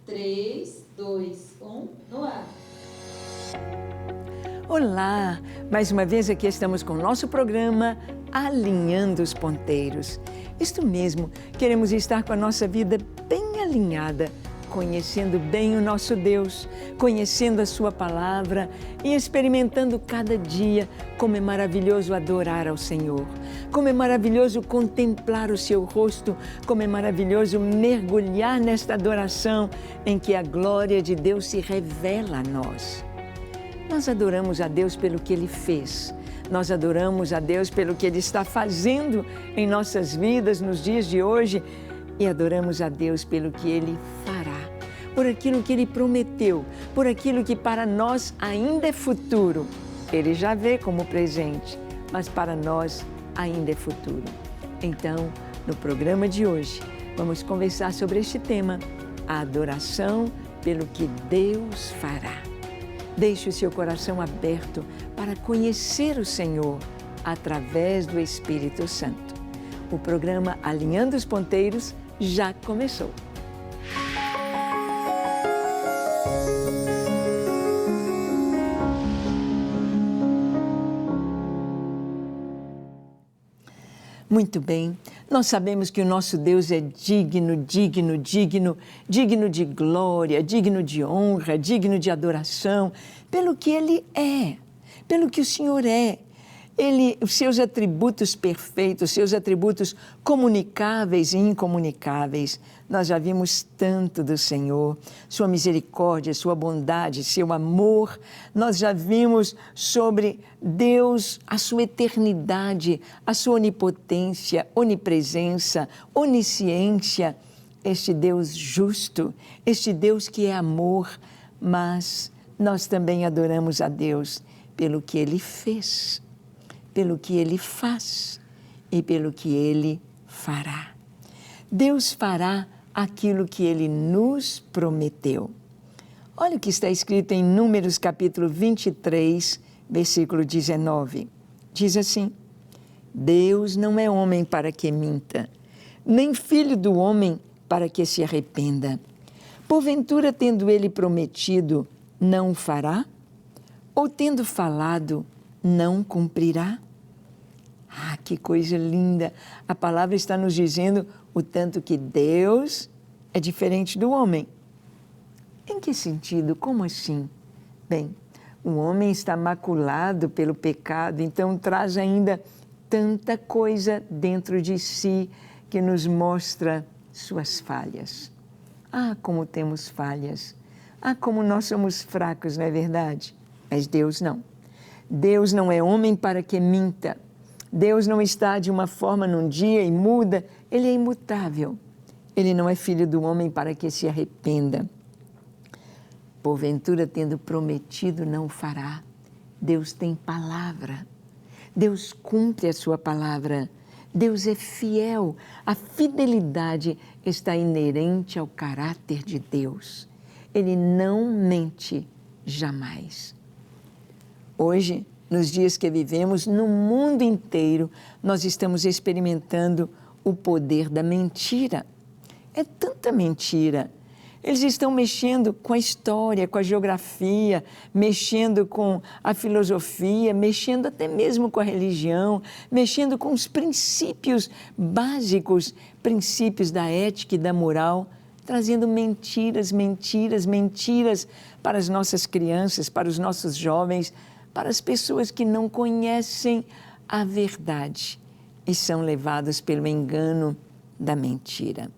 3, 2, 1, no ar. Olá! Mais uma vez aqui estamos com o nosso programa Alinhando os Ponteiros. Isto mesmo, queremos estar com a nossa vida bem alinhada, conhecendo bem o nosso Deus, conhecendo a Sua Palavra e experimentando cada dia como é maravilhoso adorar ao Senhor, como é maravilhoso contemplar o Seu rosto, como é maravilhoso mergulhar nesta adoração em que a glória de Deus se revela a nós. Nós adoramos a Deus pelo que Ele fez. Nós adoramos a Deus pelo que Ele está fazendo em nossas vidas nos dias de hoje e adoramos a Deus pelo que Ele fará, por aquilo que Ele prometeu, por aquilo que para nós ainda é futuro. Ele já vê como presente, mas para nós ainda é futuro. Então, no programa de hoje, vamos conversar sobre este tema, a adoração pelo que Deus fará. Deixe o seu coração aberto para conhecer o Senhor através do Espírito Santo. O programa Alinhando os Ponteiros já começou. Muito bem, nós sabemos que o nosso Deus é digno de glória, digno de honra, digno de adoração, pelo que Ele é, pelo que o Senhor é. Os seus atributos perfeitos, seus atributos comunicáveis e incomunicáveis. Nós já vimos tanto do Senhor, sua misericórdia, sua bondade, seu amor. Nós já vimos sobre Deus, a sua eternidade, a sua onipotência, onipresença, onisciência. Este Deus justo, este Deus que é amor, mas nós também adoramos a Deus pelo que Ele fez, pelo que Ele faz e pelo que Ele fará. Deus fará aquilo que Ele nos prometeu. Olha o que está escrito em Números capítulo 23, versículo 19. Diz assim: Deus não é homem para que minta, nem filho do homem para que se arrependa. Porventura, tendo Ele prometido, não o fará? Ou tendo falado, não cumprirá? Ah, que coisa linda! A palavra está nos dizendo o tanto que Deus é diferente do homem. Em que sentido? Como assim? Bem, o homem está maculado pelo pecado, então traz ainda tanta coisa dentro de si que nos mostra suas falhas. Ah, como temos falhas! Ah, como nós somos fracos, não é verdade? Mas Deus não. Deus não é homem para que minta. Deus não está de uma forma num dia e muda. Ele é imutável. Ele não é filho do homem para que se arrependa. Porventura, tendo prometido, não o fará. Deus tem palavra. Deus cumpre a sua palavra. Deus é fiel. A fidelidade está inerente ao caráter de Deus. Ele não mente jamais. Hoje, nos dias que vivemos, no mundo inteiro, nós estamos experimentando o poder da mentira. É tanta mentira. Eles estão mexendo com a história, com a geografia, mexendo com a filosofia, mexendo até mesmo com a religião, mexendo com os princípios básicos, princípios da ética e da moral, trazendo mentiras para as nossas crianças, para os nossos jovens, para as pessoas que não conhecem a verdade e são levados pelo engano da mentira.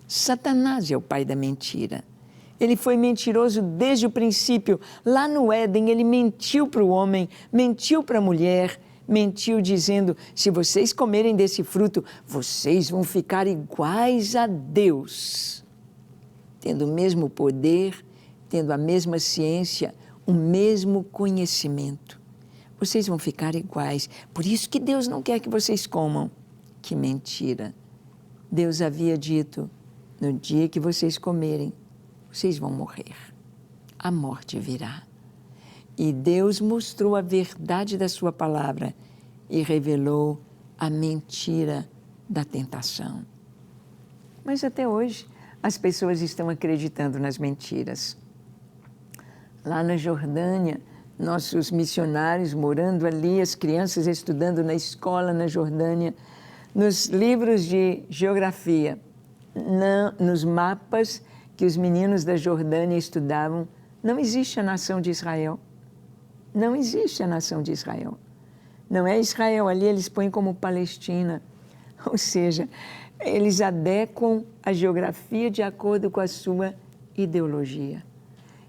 Satanás é o pai da mentira. Ele foi mentiroso desde o princípio. Lá no Éden, ele mentiu para o homem, mentiu para a mulher, mentiu dizendo, se vocês comerem desse fruto, vocês vão ficar iguais a Deus. Tendo o mesmo poder, tendo a mesma ciência, o mesmo conhecimento. Vocês vão ficar iguais. Por isso que Deus não quer que vocês comam. Que mentira! Deus havia dito, no dia que vocês comerem, vocês vão morrer. A morte virá. E Deus mostrou a verdade da sua palavra e revelou a mentira da tentação. Mas até hoje, as pessoas estão acreditando nas mentiras. Lá na Jordânia, nossos missionários morando ali, as crianças estudando na escola na Jordânia, nos livros de geografia, nos mapas que os meninos da Jordânia estudavam, não existe a nação de Israel. Não existe a nação de Israel. Não é Israel, ali eles põem como Palestina. Ou seja, eles adequam a geografia de acordo com a sua ideologia.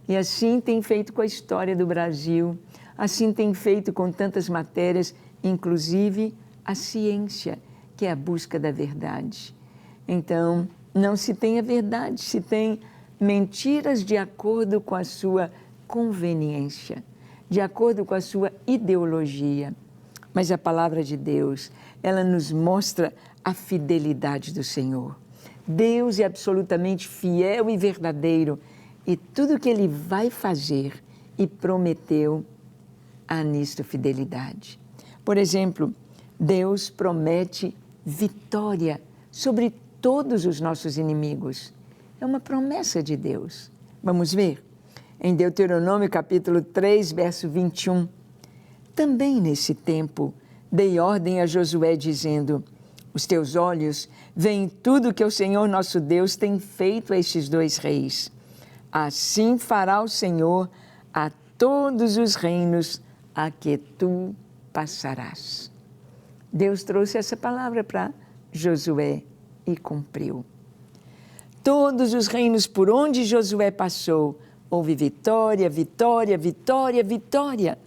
E assim tem feito com a história do Brasil, assim tem feito com tantas matérias, inclusive a ciência, que é a busca da verdade. Então, não se tem a verdade, se tem mentiras de acordo com a sua conveniência, de acordo com a sua ideologia. Mas a palavra de Deus, ela nos mostra a fidelidade do Senhor. Deus é absolutamente fiel e verdadeiro e tudo que Ele vai fazer e prometeu, há nisto fidelidade. Por exemplo, Deus promete vitória sobre todos os nossos inimigos. É uma promessa de Deus. Vamos ver? Em Deuteronômio capítulo 3, verso 21. Também nesse tempo dei ordem a Josué dizendo: os teus olhos veem tudo que o Senhor nosso Deus tem feito a estes dois reis. Assim fará o Senhor a todos os reinos a que tu passarás. Deus trouxe essa palavra para Josué e cumpriu. Todos os reinos por onde Josué passou, houve vitória, vitória, vitória, vitória.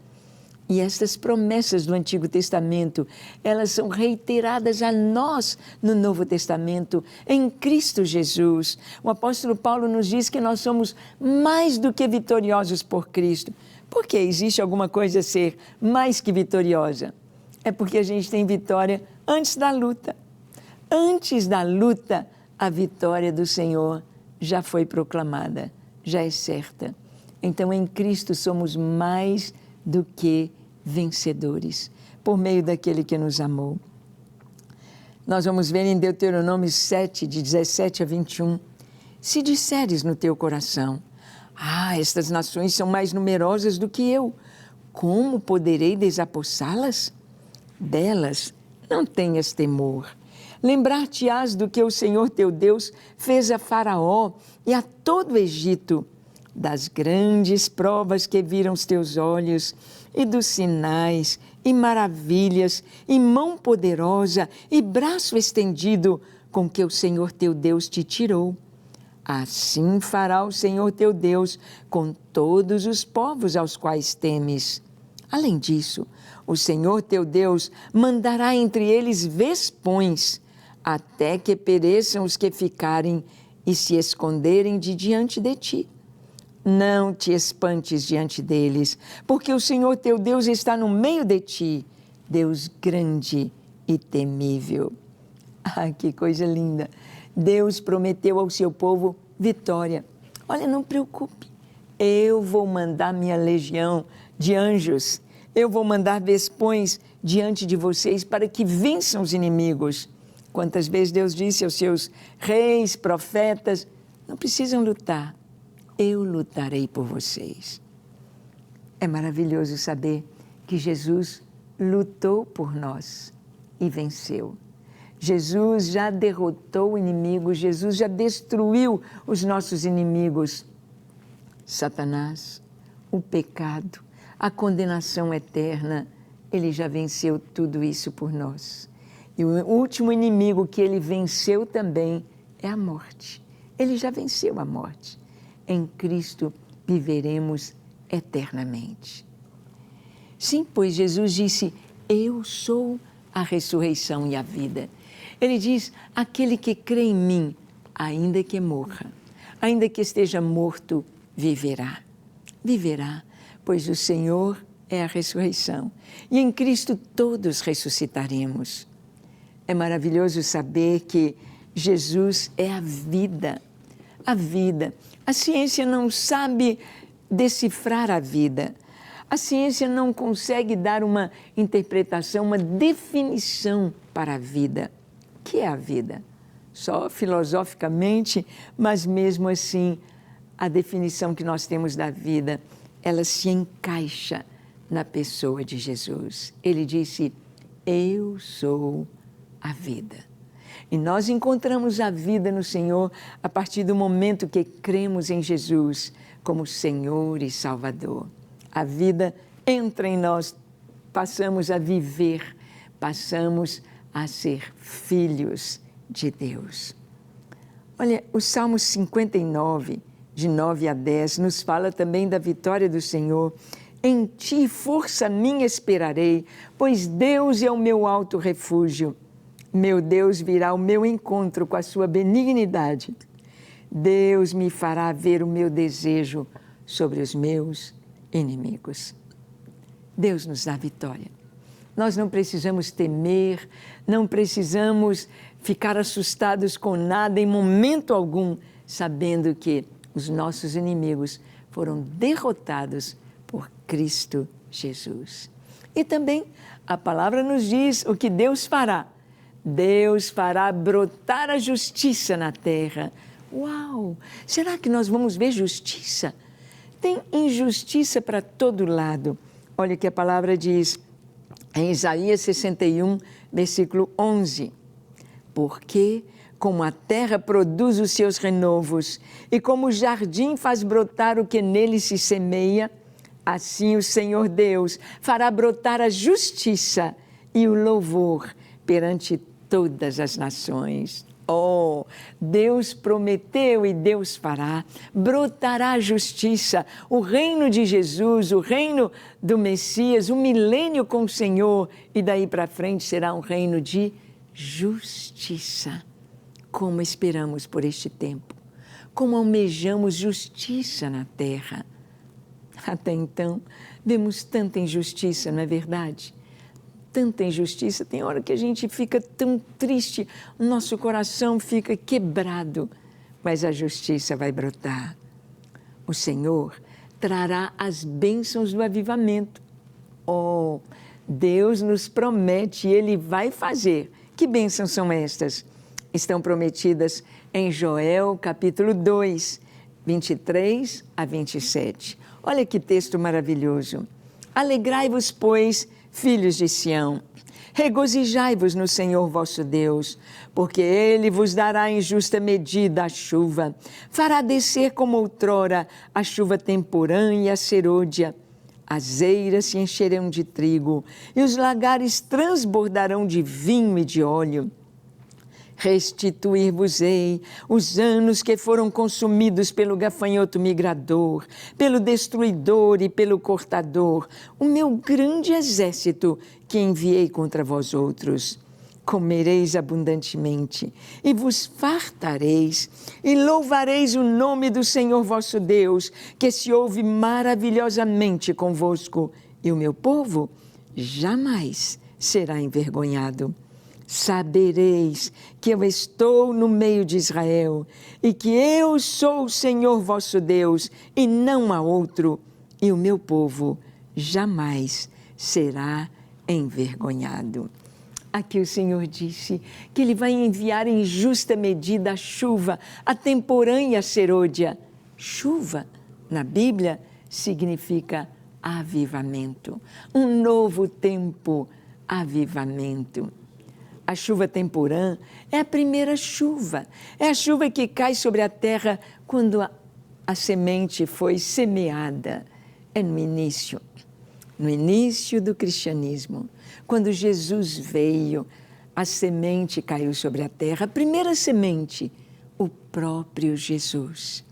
E estas promessas do Antigo Testamento, elas são reiteradas a nós no Novo Testamento, em Cristo Jesus. O apóstolo Paulo nos diz que nós somos mais do que vitoriosos por Cristo. Por que existe alguma coisa a ser mais que vitoriosa? É porque a gente tem vitória antes da luta. Antes da luta, a vitória do Senhor já foi proclamada, já é certa. Então, em Cristo somos mais do que vencedores, por meio daquele que nos amou. Nós vamos ver em Deuteronômio 7, de 17 a 21. Se disseres no teu coração: estas nações são mais numerosas do que eu, como poderei desapossá-las? Delas não tenhas temor. Lembrar-te-ás do que o Senhor teu Deus fez a Faraó e a todo o Egito, das grandes provas que viram os teus olhos, e dos sinais, e maravilhas, e mão poderosa, e braço estendido, com que o Senhor teu Deus te tirou. Assim fará o Senhor teu Deus com todos os povos aos quais temes. Além disso, o Senhor teu Deus mandará entre eles vespões, até que pereçam os que ficarem e se esconderem de diante de ti. Não te espantes diante deles, porque o Senhor teu Deus está no meio de ti, Deus grande e temível. Que coisa linda! Deus prometeu ao seu povo vitória. Olha, não preocupe, eu vou mandar minha legião de anjos, eu vou mandar vespões diante de vocês para que vençam os inimigos. Quantas vezes Deus disse aos seus reis, profetas: não precisam lutar, eu lutarei por vocês. É maravilhoso saber que Jesus lutou por nós e venceu. Jesus já derrotou o inimigo, Jesus já destruiu os nossos inimigos. Satanás, o pecado, a condenação eterna, ele já venceu tudo isso por nós. E o último inimigo que ele venceu também é a morte. Ele já venceu a morte. Em Cristo viveremos eternamente. Sim, pois Jesus disse: eu sou a ressurreição e a vida. Ele diz: aquele que crê em mim, ainda que morra, ainda que esteja morto, viverá. Viverá, pois o Senhor é a ressurreição. E em Cristo todos ressuscitaremos. É maravilhoso saber que Jesus é a vida. A vida. A ciência não sabe decifrar a vida. A ciência não consegue dar uma interpretação, uma definição para a vida. O que é a vida? só filosoficamente, mas mesmo assim, a definição que nós temos da vida, ela se encaixa na pessoa de Jesus. Ele disse, eu sou a vida. E nós encontramos a vida no Senhor a partir do momento que cremos em Jesus como Senhor e Salvador. A vida entra em nós, passamos a viver, passamos a ser filhos de Deus. Olha, o Salmo 59, de 9 a 10, nos fala também da vitória do Senhor. Em ti, força minha, esperarei, pois Deus é o meu alto refúgio. Meu Deus virá ao meu encontro com a sua benignidade. Deus me fará ver o meu desejo sobre os meus inimigos. Deus nos dá vitória. Nós não precisamos temer, não precisamos ficar assustados com nada em momento algum, sabendo que os nossos inimigos foram derrotados por Cristo Jesus. E também a palavra nos diz o que Deus fará. Deus fará brotar a justiça na terra. Uau! Será que nós vamos ver justiça? Tem injustiça para todo lado. Olha o que a palavra diz em Isaías 61, versículo 11. Porque como a terra produz os seus renovos e como o jardim faz brotar o que nele se semeia, assim o Senhor Deus fará brotar a justiça e o louvor perante todas as nações. Oh, Deus prometeu e Deus fará. Brotará a justiça, o reino de Jesus, o reino do Messias, o milênio com o Senhor. E daí para frente será um reino de justiça. Como esperamos por este tempo, como almejamos justiça na terra. Até então, vemos tanta injustiça, não é verdade? Tanta injustiça, tem hora que a gente fica tão triste, o nosso coração fica quebrado, mas a justiça vai brotar. O Senhor trará as bênçãos do avivamento. Oh, Deus nos promete e Ele vai fazer. Que bênçãos são estas? Estão prometidas em Joel, capítulo 2, 23 a 27. Olha que texto maravilhoso. Alegrai-vos, pois, filhos de Sião, regozijai-vos no Senhor vosso Deus, porque Ele vos dará em justa medida a chuva, fará descer como outrora a chuva temporã e a serôdia. As eiras se encherão de trigo e os lagares transbordarão de vinho e de óleo. Restituir-vos-ei os anos que foram consumidos pelo gafanhoto migrador, pelo destruidor e pelo cortador, o meu grande exército que enviei contra vós outros. Comereis abundantemente e vos fartareis e louvareis o nome do Senhor vosso Deus, que se ouve maravilhosamente convosco, e o meu povo jamais será envergonhado. Sabereis que eu estou no meio de Israel e que eu sou o Senhor vosso Deus e não há outro, e o meu povo jamais será envergonhado. Aqui o Senhor disse que Ele vai enviar em justa medida a chuva, a temporã e a serôdia. Chuva, na Bíblia, significa avivamento, um novo tempo, avivamento. A chuva temporã é a primeira chuva, é a chuva que cai sobre a terra quando a semente foi semeada. É no início do cristianismo, quando Jesus veio, a semente caiu sobre a terra, a primeira semente, o próprio Jesus.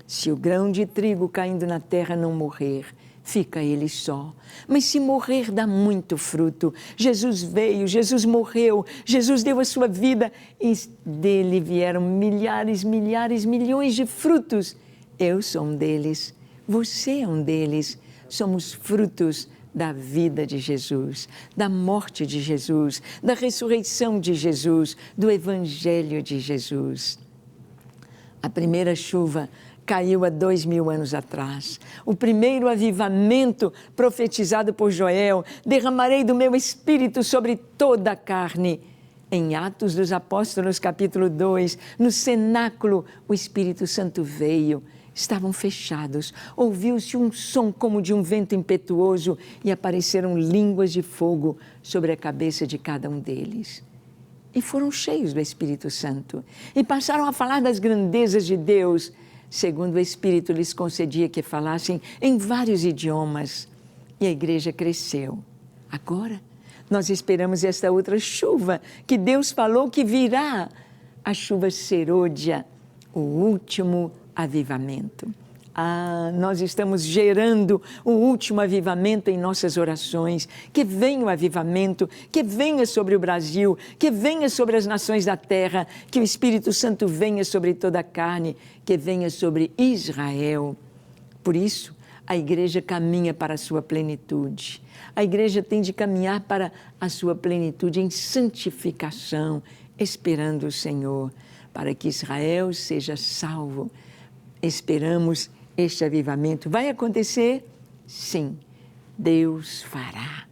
Se o grão de trigo caindo na terra não morrer, fica ele só. Mas se morrer, dá muito fruto. Jesus veio, Jesus morreu, Jesus deu a sua vida e dele vieram milhares, milhões de frutos. Eu sou um deles, você é um deles. Somos frutos da vida de Jesus, da morte de Jesus, da ressurreição de Jesus, do Evangelho de Jesus. A primeira chuva caiu há 2000 anos atrás. O primeiro avivamento profetizado por Joel, derramarei do meu espírito sobre toda a carne. Em Atos dos Apóstolos, capítulo 2, no cenáculo, o Espírito Santo veio. Estavam fechados. Ouviu-se um som como de um vento impetuoso e apareceram línguas de fogo sobre a cabeça de cada um deles. E foram cheios do Espírito Santo e passaram a falar das grandezas de Deus, segundo o Espírito lhes concedia que falassem em vários idiomas. E a igreja cresceu. Agora, nós esperamos esta outra chuva que Deus falou que virá, a chuva serôdia, o último avivamento. Nós estamos gerando o último avivamento em nossas orações. Que venha o avivamento, que venha sobre o Brasil, que venha sobre as nações da terra, que o Espírito Santo venha sobre toda a carne, que venha sobre Israel. Por isso, a igreja caminha para a sua plenitude. A igreja tem de caminhar para a sua plenitude em santificação, esperando o Senhor, para que Israel seja salvo. Esperamos este avivamento. Vai acontecer? Sim, Deus fará.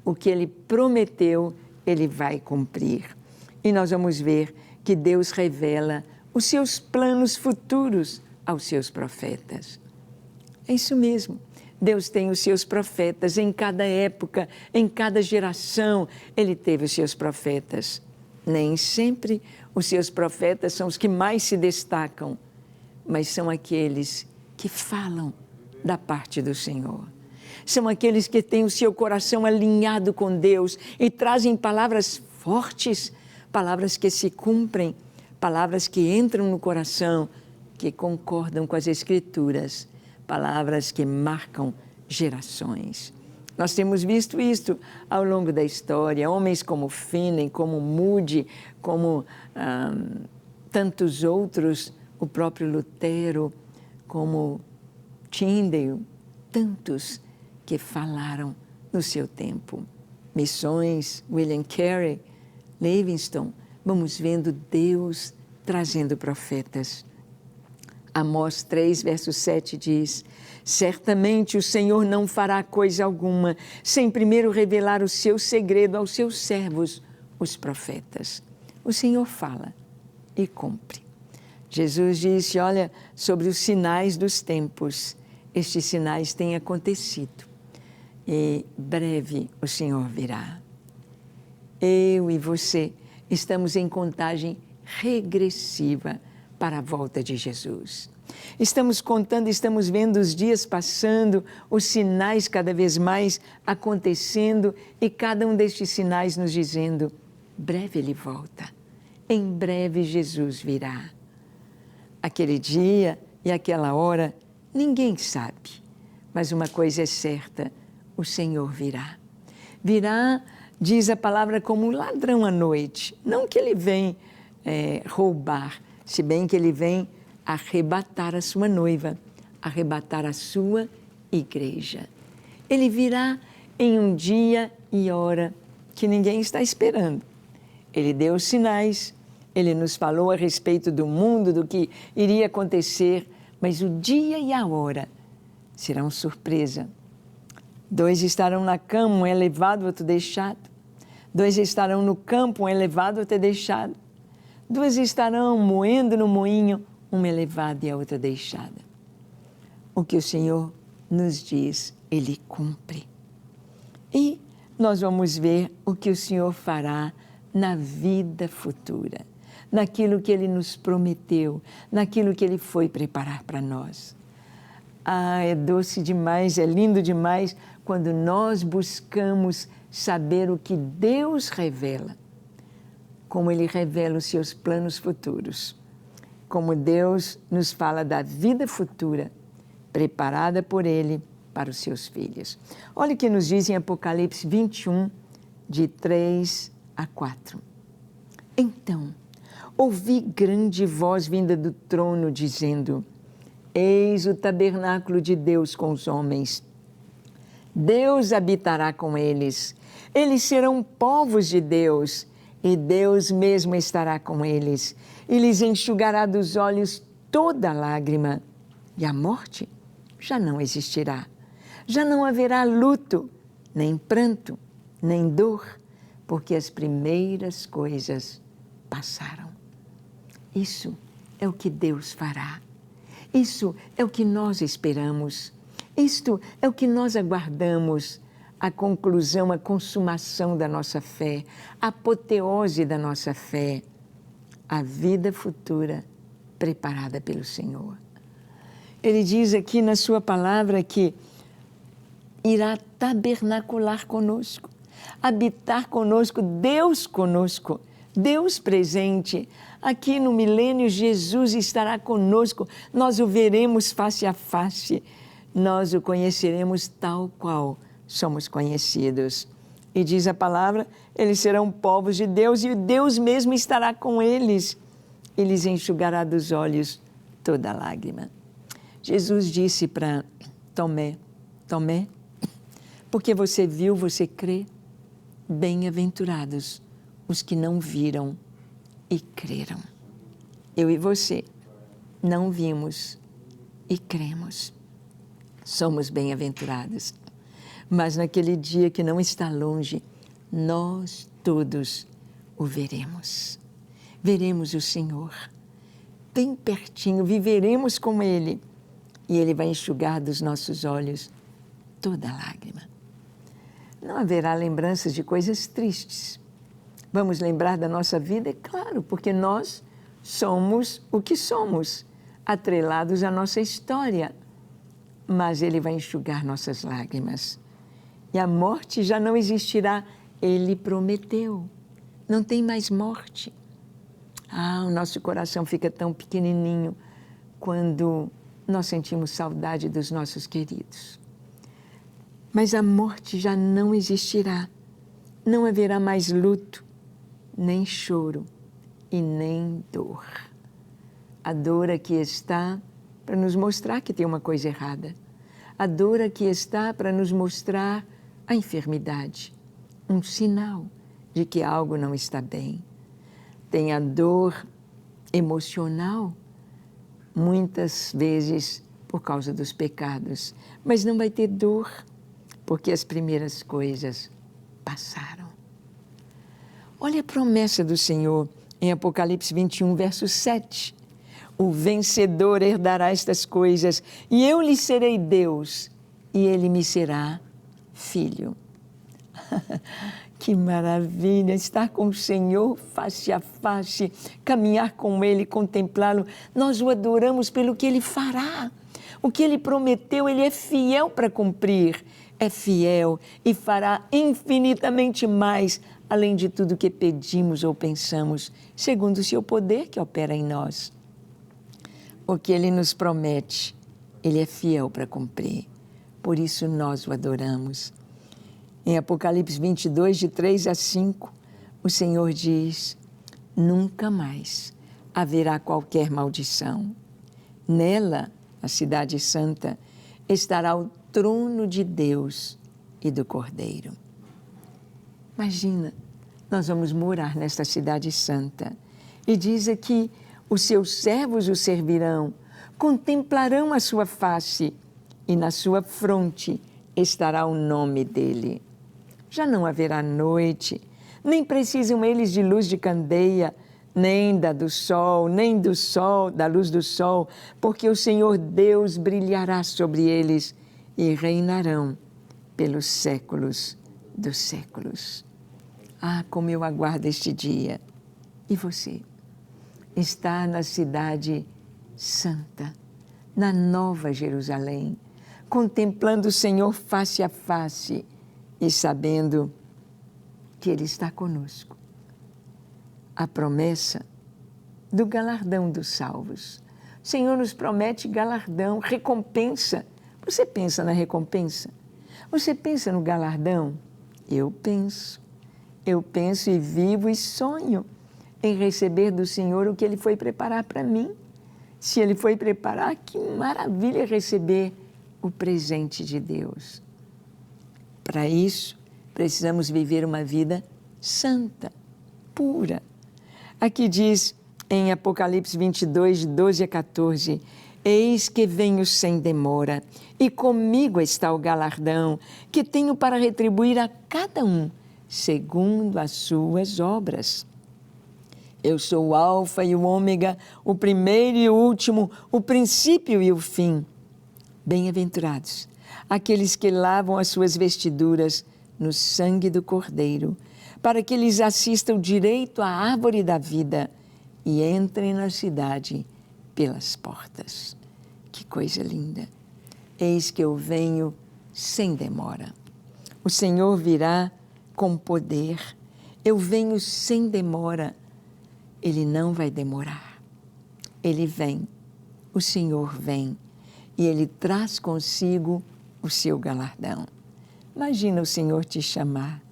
O que Ele prometeu, Ele vai cumprir. E nós vamos ver que Deus revela os seus planos futuros aos seus profetas. É isso mesmo. Deus tem os seus profetas em cada época, em cada geração. Ele teve os seus profetas. Nem sempre os seus profetas são os que mais se destacam, mas são aqueles que falam da parte do Senhor. São aqueles que têm o seu coração alinhado com Deus e trazem palavras fortes, palavras que se cumprem, palavras que entram no coração, que concordam com as Escrituras, palavras que marcam gerações. Nós temos visto isto ao longo da história, homens como Finney, como Moody, como tantos outros, o próprio Lutero, como Tyndale, tantos que falaram no seu tempo. Missões, William Carey, Livingstone, vamos vendo Deus trazendo profetas. Amós 3, verso 7 diz: certamente o Senhor não fará coisa alguma sem primeiro revelar o seu segredo aos seus servos, os profetas. O Senhor fala e cumpre. Jesus disse, olha, sobre os sinais dos tempos, estes sinais têm acontecido e breve o Senhor virá. Eu e você estamos em contagem regressiva para a volta de Jesus. Estamos contando, estamos vendo os dias passando, os sinais cada vez mais acontecendo e cada um destes sinais nos dizendo, breve Ele volta, em breve Jesus virá. Aquele dia e aquela hora, ninguém sabe, mas uma coisa é certa, o Senhor virá. Virá, diz a palavra, como um ladrão à noite, não que Ele vem roubar, se bem que Ele vem arrebatar a sua noiva, arrebatar a sua igreja. Ele virá em um dia e hora que ninguém está esperando. Ele deu os sinais, Ele nos falou a respeito do mundo, do que iria acontecer, mas o dia e a hora serão surpresa. 2 estarão na cama, um é levado, outro deixado. 2 estarão no campo, um é levado, outro é deixado. 2 estarão moendo no moinho, uma é levada e a outra deixada. O que o Senhor nos diz, Ele cumpre. E nós vamos ver o que o Senhor fará na vida futura, naquilo que Ele nos prometeu, naquilo que Ele foi preparar para nós. É doce demais, é lindo demais quando nós buscamos saber o que Deus revela, como Ele revela os seus planos futuros, como Deus nos fala da vida futura preparada por Ele para os seus filhos. Olha o que nos diz em Apocalipse 21, de 3 a 4. Então, ouvi grande voz vinda do trono dizendo, eis o tabernáculo de Deus com os homens. Deus habitará com eles. Eles serão povos de Deus e Deus mesmo estará com eles. E lhes enxugará dos olhos toda lágrima. E a morte já não existirá. Já não haverá luto, nem pranto, nem dor, porque as primeiras coisas passaram. Isso é o que Deus fará. Isso é o que nós esperamos. Isto é o que nós aguardamos, a conclusão, a consumação da nossa fé, a apoteose da nossa fé, a vida futura preparada pelo Senhor. Ele diz aqui na sua palavra que irá tabernacular conosco, habitar conosco, Deus presente. Aqui no milênio, Jesus estará conosco, nós o veremos face a face, nós o conheceremos tal qual somos conhecidos. E diz a palavra, eles serão povos de Deus e Deus mesmo estará com eles. E lhes enxugará dos olhos toda lágrima. Jesus disse para Tomé, Tomé, porque você viu, você crê, bem-aventurados os que não viram e creram. Eu e você não vimos e cremos. Somos bem-aventurados. Mas naquele dia que não está longe, nós todos o veremos. Veremos o Senhor bem pertinho, viveremos com Ele. E Ele vai enxugar dos nossos olhos toda lágrima. Não haverá lembranças de coisas tristes. Vamos lembrar da nossa vida? É claro, porque nós somos o que somos, atrelados à nossa história. Mas Ele vai enxugar nossas lágrimas. E a morte já não existirá. Ele prometeu. Não tem mais morte. O nosso coração fica tão pequenininho quando nós sentimos saudade dos nossos queridos. Mas a morte já não existirá. Não haverá mais luto, nem choro e nem dor. A dor aqui está para nos mostrar que tem uma coisa errada. A dor aqui está para nos mostrar a enfermidade, um sinal de que algo não está bem. Tem a dor emocional, muitas vezes por causa dos pecados, mas não vai ter dor, porque as primeiras coisas passaram. Olha a promessa do Senhor em Apocalipse 21, verso 7. O vencedor herdará estas coisas, e eu lhe serei Deus, e ele me será filho. Que maravilha estar com o Senhor face a face, caminhar com Ele, contemplá-lo. Nós o adoramos pelo que Ele fará. O que Ele prometeu, Ele é fiel para cumprir. É fiel e fará infinitamente mais, além de tudo que pedimos ou pensamos, segundo o seu poder que opera em nós. O que Ele nos promete, Ele é fiel para cumprir. Por isso nós o adoramos. Em Apocalipse 22, de 3 a 5, o Senhor diz: nunca mais haverá qualquer maldição. Nela, a cidade santa, estará o trono de Deus e do Cordeiro. Imagina, nós vamos morar nesta cidade santa. E diz aqui, os seus servos o servirão, contemplarão a sua face, e na sua fronte estará o nome dele. Já não haverá noite, nem precisam eles de luz de candeia, nem da luz do sol, porque o Senhor Deus brilhará sobre eles e reinarão pelos séculos dos séculos. Como eu aguardo este dia. E você? Está na cidade santa, na Nova Jerusalém, contemplando o Senhor face a face e sabendo que Ele está conosco. A promessa do galardão dos salvos. O Senhor nos promete galardão, recompensa. Você pensa na recompensa? Você pensa no galardão? Eu penso e vivo e sonho em receber do Senhor o que Ele foi preparar para mim. Se Ele foi preparar, que maravilha receber o presente de Deus. Para isso, precisamos viver uma vida santa, pura. Aqui diz em Apocalipse 22, de 12 a 14, eis que venho sem demora, e comigo está o galardão, que tenho para retribuir a cada um segundo as suas obras. Eu sou o Alfa e o Ômega, o primeiro e o último, o princípio e o fim. Bem-aventurados aqueles que lavam as suas vestiduras no sangue do Cordeiro, para que lhes assistam direito à árvore da vida e entrem na cidade pelas portas. Que coisa linda! Eis que eu venho sem demora. O Senhor virá com poder. Eu venho sem demora. Ele não vai demorar. Ele vem, o Senhor vem, e Ele traz consigo o seu galardão. Imagina o Senhor te chamar.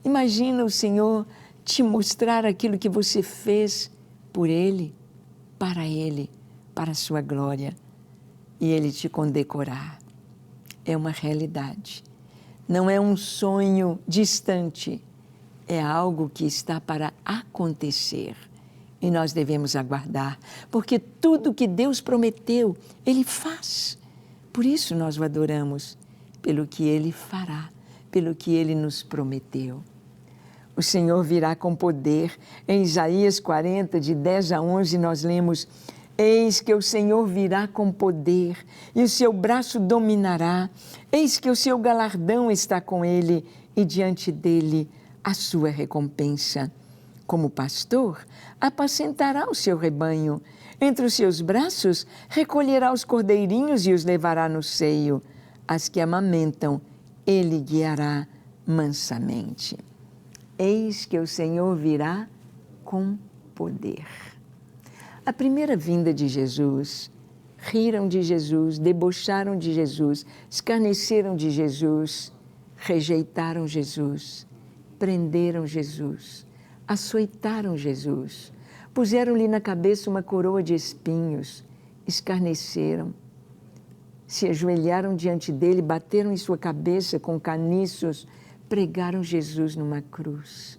Imagina o Senhor te mostrar aquilo que você fez por Ele, para a sua glória, e Ele te condecorar. É uma realidade. Não é um sonho distante, é algo que está para acontecer. E nós devemos aguardar, porque tudo que Deus prometeu, Ele faz. Por isso nós o adoramos, pelo que Ele fará, pelo que Ele nos prometeu. O Senhor virá com poder. Em Isaías 40, de 10 a 11, nós lemos: eis que o Senhor virá com poder, e o seu braço dominará. Eis que o seu galardão está com ele, e diante dele a sua recompensa. Como pastor, apacentará o seu rebanho. Entre os seus braços, recolherá os cordeirinhos e os levará no seio. As que amamentam, ele guiará mansamente. Eis que o Senhor virá com poder. A primeira vinda de Jesus, riram de Jesus, debocharam de Jesus, escarneceram de Jesus, rejeitaram Jesus, prenderam Jesus, açoitaram Jesus, puseram-lhe na cabeça uma coroa de espinhos, escarneceram, se ajoelharam diante dele, bateram em sua cabeça com caniços, pregaram Jesus numa cruz,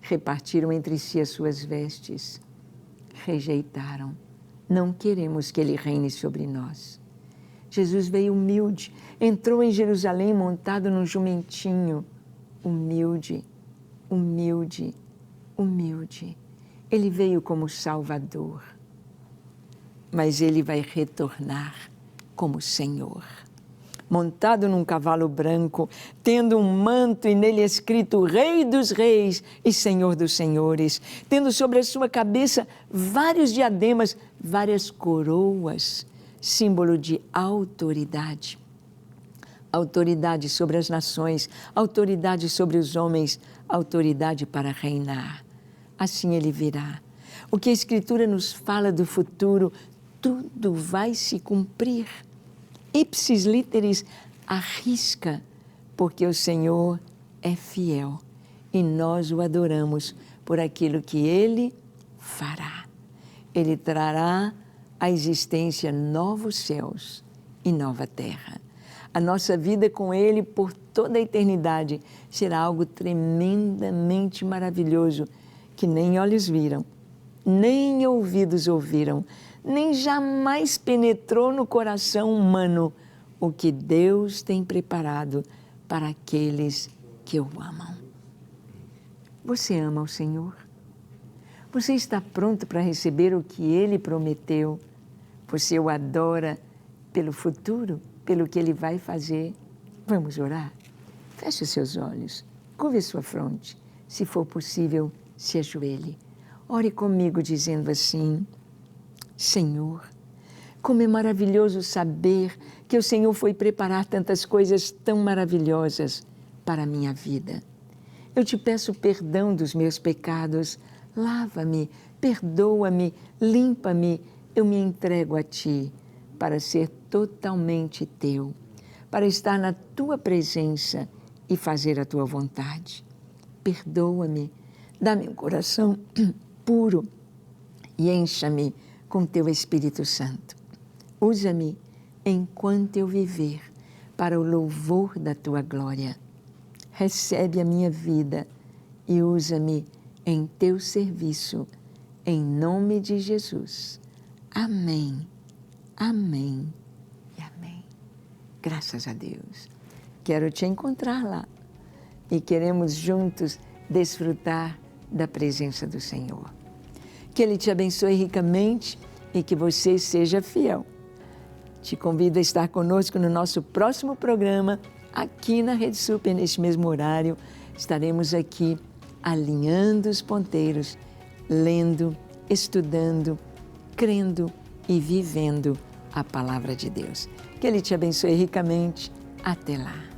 repartiram entre si as suas vestes, rejeitaram. Não queremos que ele reine sobre nós. Jesus veio humilde, entrou em Jerusalém montado num jumentinho, humilde, humilde, humilde. Ele veio como Salvador, mas ele vai retornar como Senhor. Montado num cavalo branco, tendo um manto e nele escrito Rei dos Reis e Senhor dos Senhores, tendo sobre a sua cabeça vários diademas, várias coroas, símbolo de autoridade. Autoridade sobre as nações, autoridade sobre os homens, autoridade para reinar. Assim ele virá. O que a Escritura nos fala do futuro, tudo vai se cumprir. Ipsis literis, arrisca, porque o Senhor é fiel e nós o adoramos por aquilo que Ele fará. Ele trará à existência novos céus e nova terra. A nossa vida com Ele por toda a eternidade será algo tremendamente maravilhoso que nem olhos viram, nem ouvidos ouviram, nem jamais penetrou no coração humano o que Deus tem preparado para aqueles que o amam. Você ama o Senhor? Você está pronto para receber o que Ele prometeu? Você o adora pelo futuro, pelo que Ele vai fazer? Vamos orar? Feche os seus olhos, curve sua fronte. Se for possível, se ajoelhe. Ore comigo dizendo assim: Senhor, como é maravilhoso saber que o Senhor foi preparar tantas coisas tão maravilhosas para a minha vida. Eu te peço perdão dos meus pecados, lava-me, perdoa-me, limpa-me, eu me entrego a Ti para ser totalmente Teu, para estar na Tua presença e fazer a Tua vontade. Perdoa-me, dá-me um coração puro e encha-me com Teu Espírito Santo. Usa-me enquanto eu viver para o louvor da Tua glória. Recebe a minha vida e usa-me em Teu serviço, em nome de Jesus. Amém, amém e amém. Graças a Deus. Quero te encontrar lá. e queremos juntos desfrutar da presença do Senhor. Que Ele te abençoe ricamente e que você seja fiel. Te convido a estar conosco no nosso próximo programa, aqui na Rede Super, neste mesmo horário. Estaremos aqui alinhando os ponteiros, lendo, estudando, crendo e vivendo a Palavra de Deus. Que Ele te abençoe ricamente. Até lá.